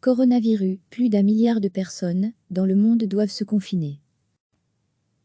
Coronavirus, plus d'1 milliard de personnes dans le monde doivent se confiner.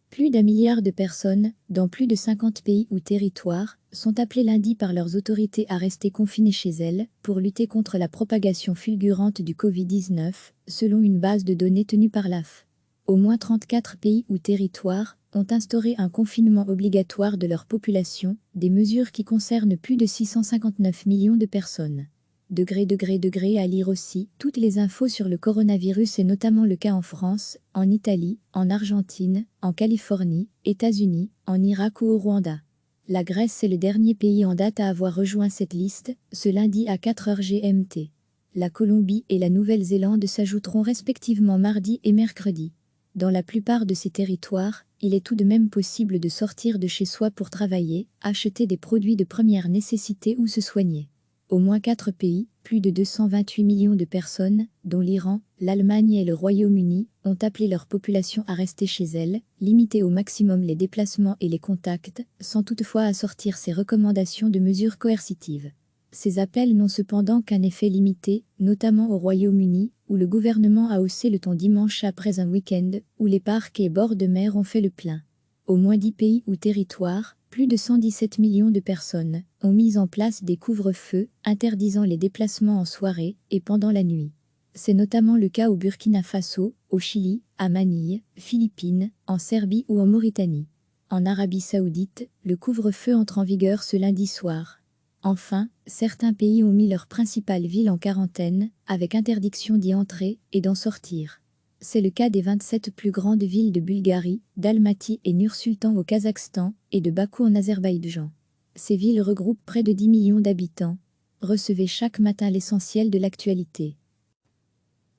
Plus d'1 milliard de personnes, dans plus de 50 pays ou territoires, sont appelées lundi par leurs autorités à rester confinées chez elles pour lutter contre la propagation fulgurante du Covid-19, selon une base de données tenue par l'AF. Au moins 34 pays ou territoires ont instauré un confinement obligatoire de leur population, des mesures qui concernent plus de 659 millions de personnes. À lire aussi toutes les infos sur le coronavirus et notamment le cas en France, en Italie, en Argentine, en Californie, États-Unis, en Irak ou au Rwanda. La Grèce est le dernier pays en date à avoir rejoint cette liste, ce lundi à 4h GMT. La Colombie et la Nouvelle-Zélande s'ajouteront respectivement mardi et mercredi. Dans la plupart de ces territoires, il est tout de même possible de sortir de chez soi pour travailler, acheter des produits de première nécessité ou se soigner. Au moins 4 pays, plus de 228 millions de personnes, dont l'Iran, l'Allemagne et le Royaume-Uni, ont appelé leur population à rester chez elles, limiter au maximum les déplacements et les contacts, sans toutefois assortir ces recommandations de mesures coercitives. Ces appels n'ont cependant qu'un effet limité, notamment au Royaume-Uni, où le gouvernement a haussé le ton dimanche après un week-end où les parcs et bords de mer ont fait le plein. Au moins 10 pays ou territoires, plus de 117 millions de personnes ont mis en place des couvre-feux interdisant les déplacements en soirée et pendant la nuit. C'est notamment le cas au Burkina Faso, au Chili, à Manille, Philippines, en Serbie ou en Mauritanie. En Arabie Saoudite, le couvre-feu entre en vigueur ce lundi soir. Enfin, certains pays ont mis leur principale ville en quarantaine, avec interdiction d'y entrer et d'en sortir. C'est le cas des 27 plus grandes villes de Bulgarie, d'Almaty et Nur-Sultan au Kazakhstan et de Bakou en Azerbaïdjan. Ces villes regroupent près de 10 millions d'habitants. Recevez chaque matin l'essentiel de l'actualité.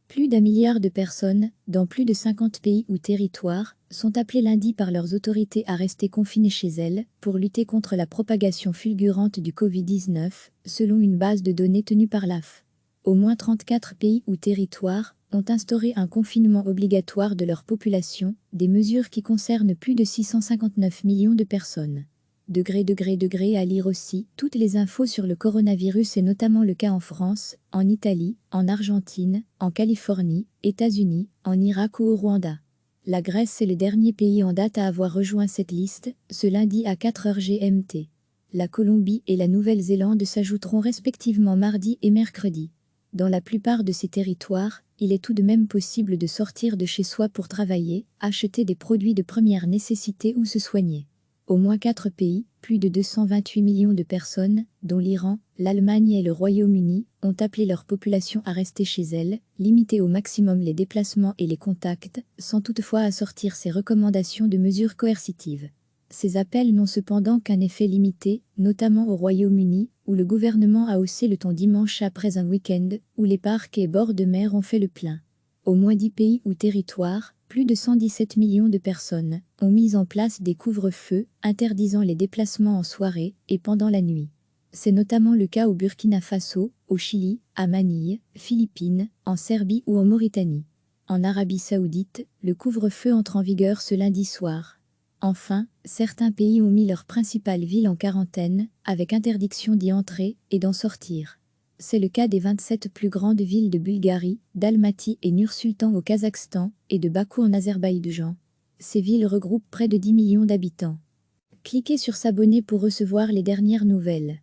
Plus d'1 milliard de personnes, dans plus de 50 pays ou territoires, sont appelées lundi par leurs autorités à rester confinées chez elles pour lutter contre la propagation fulgurante du Covid-19, selon une base de données tenue par l'AF. Au moins 34 pays ou territoires ont instauré un confinement obligatoire de leur population, des mesures qui concernent plus de 659 millions de personnes. À lire aussi toutes les infos sur le coronavirus et notamment le cas en France, en Italie, en Argentine, en Californie, États-Unis, en Irak ou au Rwanda. La Grèce est le dernier pays en date à avoir rejoint cette liste, ce lundi à 4h GMT. La Colombie et la Nouvelle-Zélande s'ajouteront respectivement mardi et mercredi. Dans la plupart de ces territoires, il est tout de même possible de sortir de chez soi pour travailler, acheter des produits de première nécessité ou se soigner. Au moins 4 pays, plus de 228 millions de personnes, dont l'Iran, l'Allemagne et le Royaume-Uni, ont appelé leur population à rester chez elles, limiter au maximum les déplacements et les contacts, sans toutefois assortir ces recommandations de mesures coercitives. Ces appels n'ont cependant qu'un effet limité, notamment au Royaume-Uni, où le gouvernement a haussé le ton dimanche après un week-end où les parcs et bords de mer ont fait le plein. Au moins 10 pays ou territoires, plus de 117 millions de personnes ont mis en place des couvre-feux interdisant les déplacements en soirée et pendant la nuit. C'est notamment le cas au Burkina Faso, au Chili, à Manille, Philippines, en Serbie ou en Mauritanie. En Arabie Saoudite, le couvre-feu entre en vigueur ce lundi soir. Enfin, certains pays ont mis leur principale ville en quarantaine, avec interdiction d'y entrer et d'en sortir. C'est le cas des 27 plus grandes villes de Bulgarie, d'Almaty et Nur-Sultan au Kazakhstan et de Bakou en Azerbaïdjan. Ces villes regroupent près de 10 millions d'habitants. Cliquez sur s'abonner pour recevoir les dernières nouvelles.